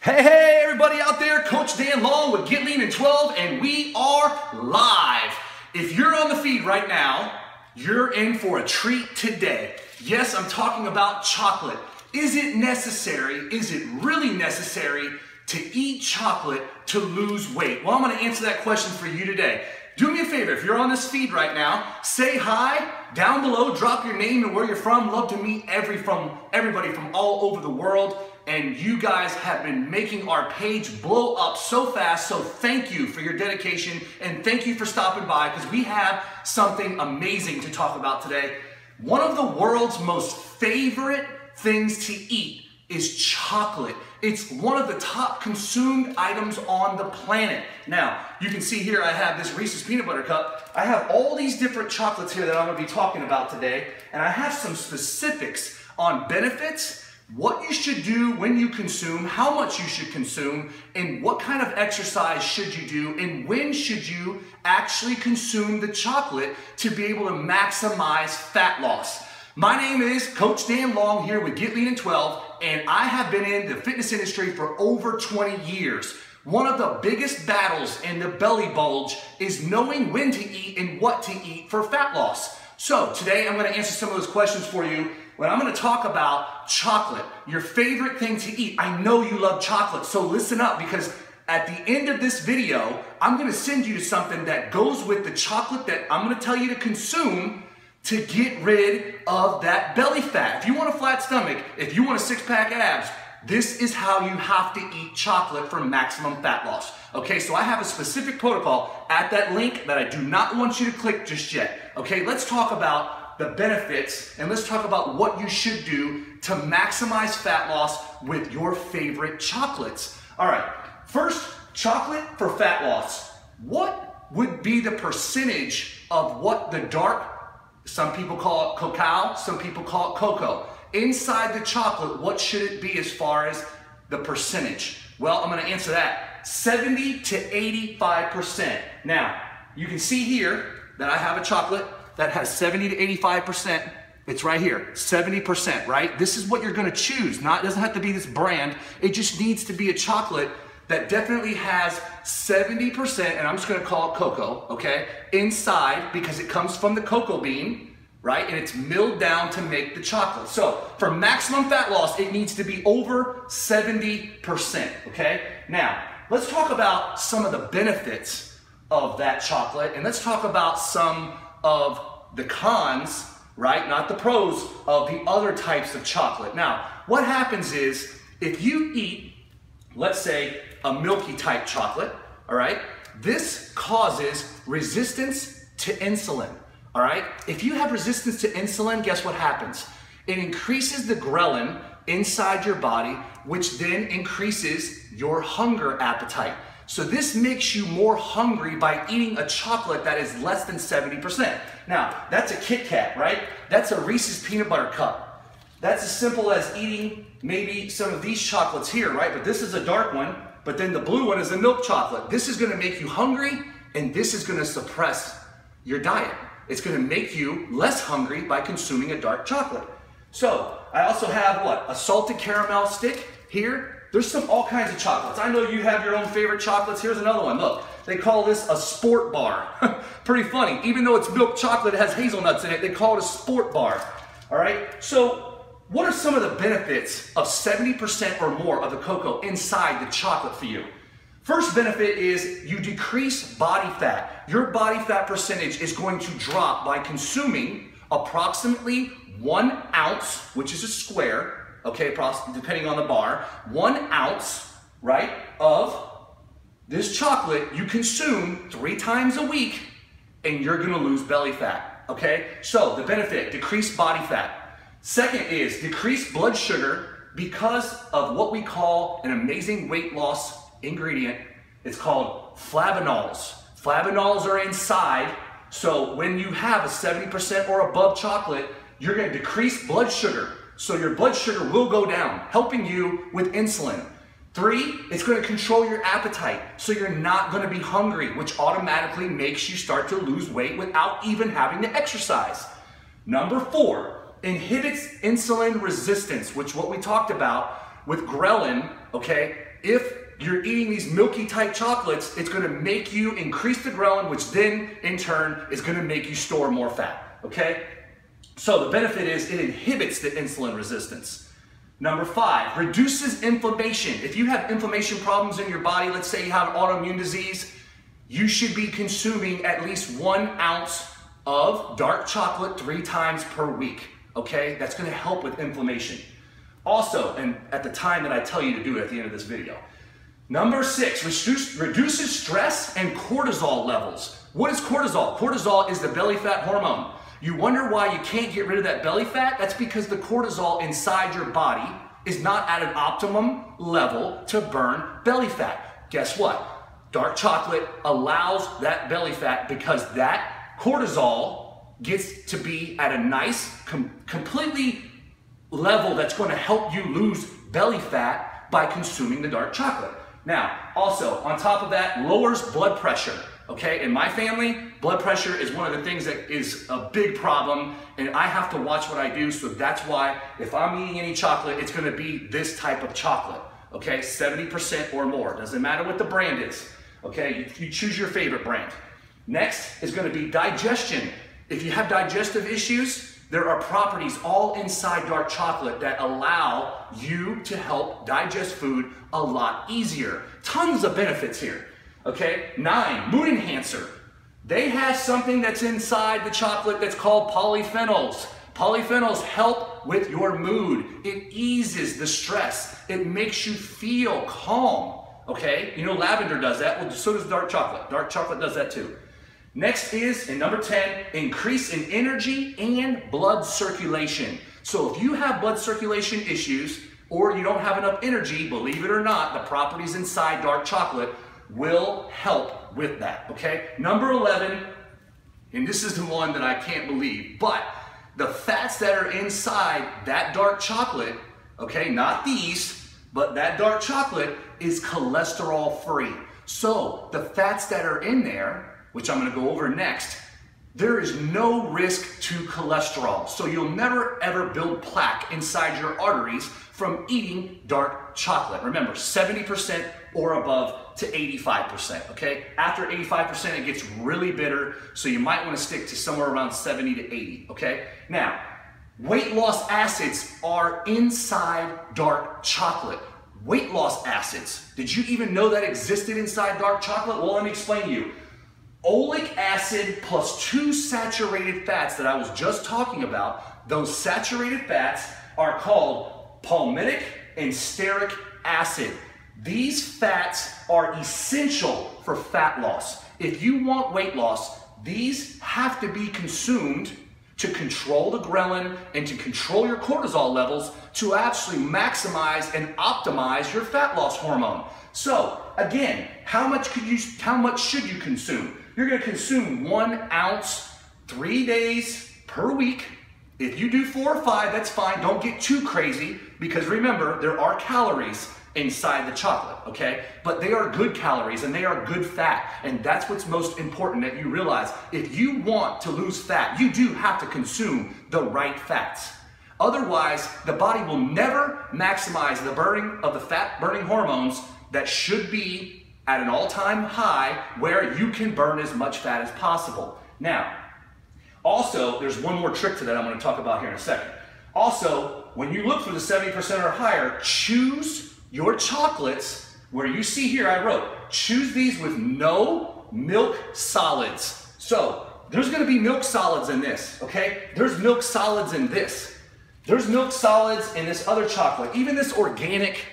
Hey, everybody out there, Coach Dan Long with Get Lean in 12, and we are live. If you're on the feed right now, you're in for a treat today. Yes, I'm talking about chocolate. Is it necessary, is it really necessary to eat chocolate to lose weight? Well, I'm gonna answer that question for you today. Do me a favor, if you're on this feed right now, say hi down below, drop your name and where you're from. Love to meet everybody from all over the world. And you guys have been making our page blow up so fast, so thank you for your dedication and thank you for stopping by because we have something amazing to talk about today. One of the world's most favorite things to eat is chocolate. It's one of the top consumed items on the planet. Now, you can see here I have this Reese's Peanut Butter Cup. I have all these different chocolates here that I'm going to be talking about today, and I have some specifics on benefits, what you should do when you consume, how much you should consume, and what kind of exercise should you do, and when should you actually consume the chocolate to be able to maximize fat loss. My name is Coach Dan Long here with Get Lean in 12, and I have been in the fitness industry for over 20 years. One of the biggest battles in the belly bulge is knowing when to eat and what to eat for fat loss. So today I'm going to answer some of those questions for you. When I'm going to talk about chocolate, your favorite thing to eat. I know you love chocolate, so listen up because at the end of this video, I'm going to send you to something that goes with the chocolate that I'm going to tell you to consume to get rid of that belly fat. If you want a flat stomach, if you want a six-pack abs, this is how you have to eat chocolate for maximum fat loss. Okay, so I have a specific protocol at that link that I do not want you to click just yet. Okay, let's talk about the benefits, and let's talk about what you should do to maximize fat loss with your favorite chocolates. All right, first, chocolate for fat loss. What would be the percentage of what the dark, some people call it cacao, some people call it cocoa, inside the chocolate, what should it be as far as the percentage? Well, I'm gonna answer that. 70 to 85%. Now, you can see here that I have a chocolate that has 70 to 85%. It's right here, 70%, right? This is what you're gonna choose. It doesn't have to be this brand. It just needs to be a chocolate that definitely has 70%, and I'm just gonna call it cocoa, okay? Inside, because it comes from the cocoa bean, right? And it's milled down to make the chocolate. So for maximum fat loss, it needs to be over 70%, okay? Now, let's talk about some of the benefits of that chocolate, and let's talk about some of the cons, right? Not the pros of the other types of chocolate. Now, what happens is if you eat, let's say, a milky type chocolate, all right? This causes resistance to insulin, all right? If you have resistance to insulin, guess what happens? It increases the ghrelin inside your body, which then increases your hunger appetite. So this makes you more hungry by eating a chocolate that is less than 70%. Now, that's a Kit Kat, right? That's a Reese's Peanut Butter Cup. That's as simple as eating maybe some of these chocolates here, right? But this is a dark one, but then the blue one is a milk chocolate. This is gonna make you hungry, and this is gonna suppress your diet. It's gonna make you less hungry by consuming a dark chocolate. So, I also have what? A salted caramel stick here. There's all kinds of chocolates. I know you have your own favorite chocolates. Here's another one. Look, they call this a sport bar. Pretty funny. Even though it's milk chocolate, it has hazelnuts in it, they call it a sport bar. All right? So what are some of the benefits of 70% or more of the cocoa inside the chocolate for you? First benefit is you decrease body fat. Your body fat percentage is going to drop by consuming approximately 1 ounce, which is a square, okay, depending on the bar, 1 ounce, right, of this chocolate you consume 3 times a week, and you're gonna lose belly fat, okay? So the benefit, decreased body fat. Second is decreased blood sugar because of what we call an amazing weight loss ingredient. It's called flavanols. Flavanols are inside, so when you have a 70% or above chocolate, you're gonna decrease blood sugar. So your blood sugar will go down, helping you with insulin. 3, it's going to control your appetite, so you're not going to be hungry, which automatically makes you start to lose weight without even having to exercise. Number 4, inhibits insulin resistance, which what we talked about with ghrelin, okay? if you're eating these milky type chocolates, it's gonna make you increase the ghrelin, which then in turn is gonna make you store more fat, okay? So the benefit is it inhibits the insulin resistance. Number 5, reduces inflammation. If you have inflammation problems in your body, let's say you have autoimmune disease, you should be consuming at least 1 ounce of dark chocolate 3 times per week, okay? That's gonna help with inflammation. Also, and at the time that I tell you to do it at the end of this video. Number 6, reduces stress and cortisol levels. What is cortisol? Cortisol is the belly fat hormone. You wonder why you can't get rid of that belly fat? That's because the cortisol inside your body is not at an optimum level to burn belly fat. Guess what? Dark chocolate allows that belly fat because that cortisol gets to be at a nice, completely level that's going to help you lose belly fat by consuming the dark chocolate. Now, also, on top of that, lowers blood pressure. Okay, in my family, blood pressure is one of the things that is a big problem, and I have to watch what I do, so that's why if I'm eating any chocolate, it's gonna be this type of chocolate, okay? 70% or more, doesn't matter what the brand is, okay? You choose your favorite brand. Next is gonna be digestion. If you have digestive issues, there are properties all inside dark chocolate that allow you to help digest food a lot easier. Tons of benefits here. Okay, 9, mood enhancer. They have something that's inside the chocolate that's called polyphenols. Polyphenols help with your mood. It eases the stress. It makes you feel calm. Okay, you know lavender does that. Well, so does dark chocolate. Dark chocolate does that too. Next is, in number 10, increase in energy and blood circulation. So if you have blood circulation issues or you don't have enough energy, believe it or not, the properties inside dark chocolate will help with that, okay? Number 11, and this is the one that I can't believe, but the fats that are inside that dark chocolate, okay, not these, but that dark chocolate is cholesterol free. So the fats that are in there, which I'm gonna go over next, there is no risk to cholesterol. So you'll never ever build plaque inside your arteries from eating dark chocolate. Remember, 70% or above to 85%, okay? After 85%, it gets really bitter, so you might wanna stick to somewhere around 70 to 80, okay? Now, weight loss acids are inside dark chocolate. Weight loss acids. Did you even know that existed inside dark chocolate? Well, let me explain to you. Oleic acid plus 2 saturated fats that I was just talking about, those saturated fats are called palmitic and stearic acid. These fats are essential for fat loss. If you want weight loss, these have to be consumed to control the ghrelin and to control your cortisol levels to actually maximize and optimize your fat loss hormone. So again, how much should you consume? You're gonna consume 1 ounce 3 days per week. If you do 4 or 5, that's fine. Don't get too crazy because remember, there are calories inside the chocolate, okay? But they are good calories and they are good fat. And that's what's most important that you realize. If you want to lose fat, you do have to consume the right fats. Otherwise, the body will never maximize the burning of the fat burning hormones that should be at an all-time high where you can burn as much fat as possible. Now, also, there's one more trick to that I'm gonna talk about here in a second. Also, when you look for the 70% or higher, choose your chocolates where you see here, I wrote, choose these with no milk solids. So, there's gonna be milk solids in this, okay? There's milk solids in this. There's milk solids in this other chocolate. Even this organic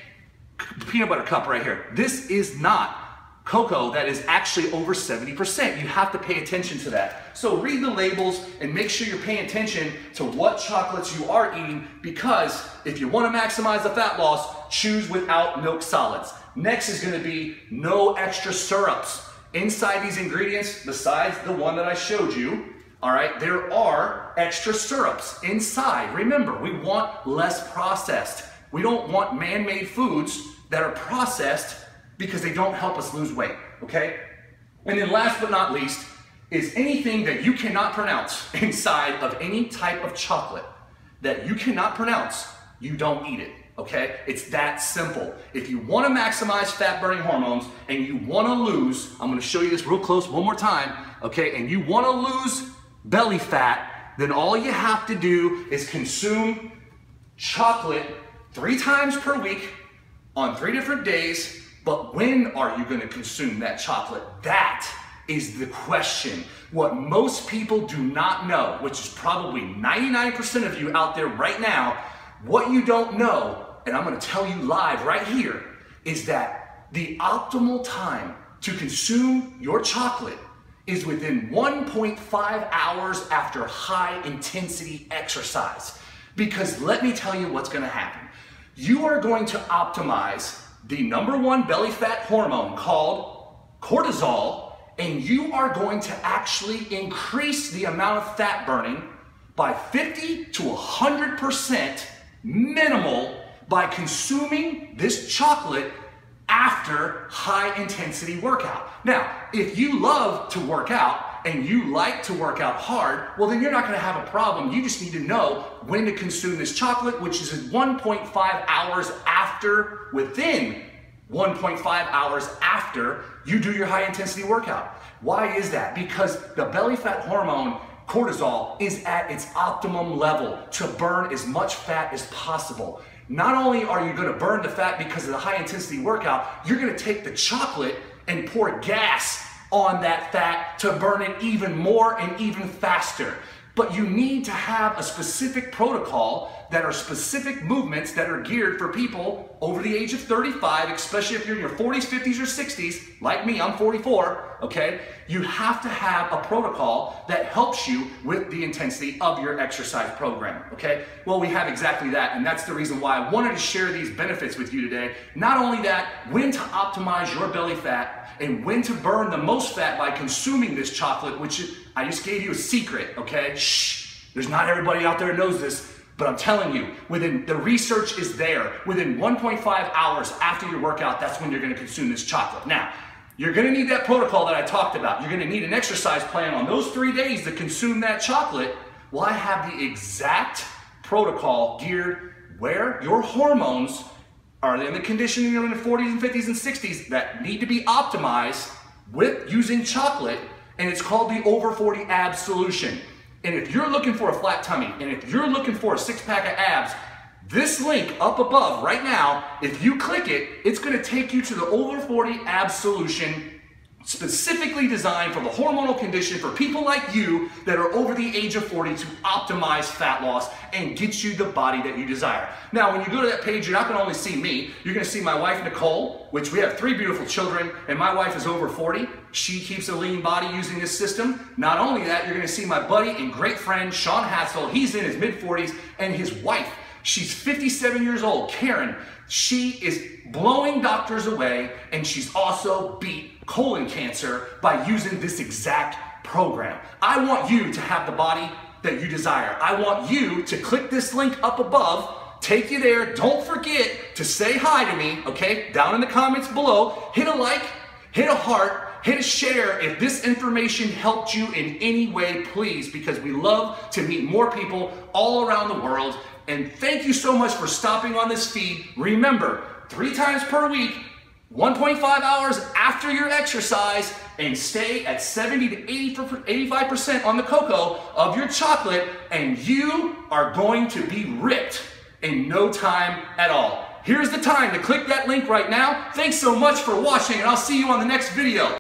peanut butter cup right here. This is not cocoa that is actually over 70%. You have to pay attention to that. So read the labels and make sure you're paying attention to what chocolates you are eating because if you want to maximize the fat loss, choose without milk solids. Next is going to be no extra syrups. Inside these ingredients, besides the one that I showed you, all right, there are extra syrups inside. Remember, we want less processed. We don't want man-made foods that are processed because they don't help us lose weight, okay? And then last but not least is anything that you cannot pronounce inside of any type of chocolate that you cannot pronounce, you don't eat it, okay? It's that simple. If you want to maximize fat burning hormones and you want to lose, I'm going to show you this real close one more time, okay? And you want to lose belly fat, then all you have to do is consume chocolate 3 times per week on 3 different days. But when are you going to consume that chocolate? That is the question. What most people do not know, which is probably 99% of you out there right now, what you don't know, and I'm going to tell you live right here, is that the optimal time to consume your chocolate is within 1.5 hours after high intensity exercise. Because let me tell you what's going to happen. You are going to optimize the #1 belly fat hormone called cortisol, and you are going to actually increase the amount of fat burning by 50 to 100% minimal by consuming this chocolate after high intensity workout. Now, if you love to work out and you like to work out hard, well then you're not gonna have a problem. You just need to know when to consume this chocolate, which is 1.5 hours after, within 1.5 hours after you do your high intensity workout. Why is that? Because the belly fat hormone cortisol is at its optimum level to burn as much fat as possible. Not only are you gonna burn the fat because of the high intensity workout, you're gonna take the chocolate and pour gas on that fat to burn it even more and even faster. But you need to have a specific protocol that are specific movements that are geared for people over the age of 35, especially if you're in your 40s, 50s, or 60s, like me, I'm 44, okay? You have to have a protocol that helps you with the intensity of your exercise program, okay? Well, we have exactly that, and that's the reason why I wanted to share these benefits with you today. Not only that, when to optimize your belly fat and when to burn the most fat by consuming this chocolate, which I just gave you a secret, okay? Shh, there's not everybody out there knows this, but I'm telling you, the research is there. Within 1.5 hours after your workout, that's when you're gonna consume this chocolate. Now, you're gonna need that protocol that I talked about. You're gonna need an exercise plan on those 3 days to consume that chocolate. Well, I have the exact protocol geared where your hormones are in the condition you're in the 40s and 50s and 60s that need to be optimized with using chocolate, and it's called the Over 40 Abs Solution. And if you're looking for a flat tummy, and if you're looking for a 6-pack of abs, this link up above right now, if you click it, it's gonna take you to the Over 40 Abs Solution, specifically designed for the hormonal condition for people like you that are over the age of 40 to optimize fat loss and get you the body that you desire. Now, when you go to that page, you're not gonna only see me, you're gonna see my wife, Nicole, which we have 3 beautiful children, and my wife is over 40. She keeps a lean body using this system. Not only that, you're gonna see my buddy and great friend, Sean Hassel. He's in his mid-40s, and his wife, she's 57 years old, Karen. She is blowing doctors away, and she's also beat colon cancer by using this exact program. I want you to have the body that you desire. I want you to click this link up above, take you there. Don't forget to say hi to me, okay? Down in the comments below, hit a like, hit a heart, hit a share if this information helped you in any way, please, because we love to meet more people all around the world. And thank you so much for stopping on this feed. Remember, 3 times per week, 1.5 hours after your exercise, and stay at 70 to 85% on the cocoa of your chocolate, and you are going to be ripped in no time at all. Here's the time to click that link right now. Thanks so much for watching, and I'll see you on the next video.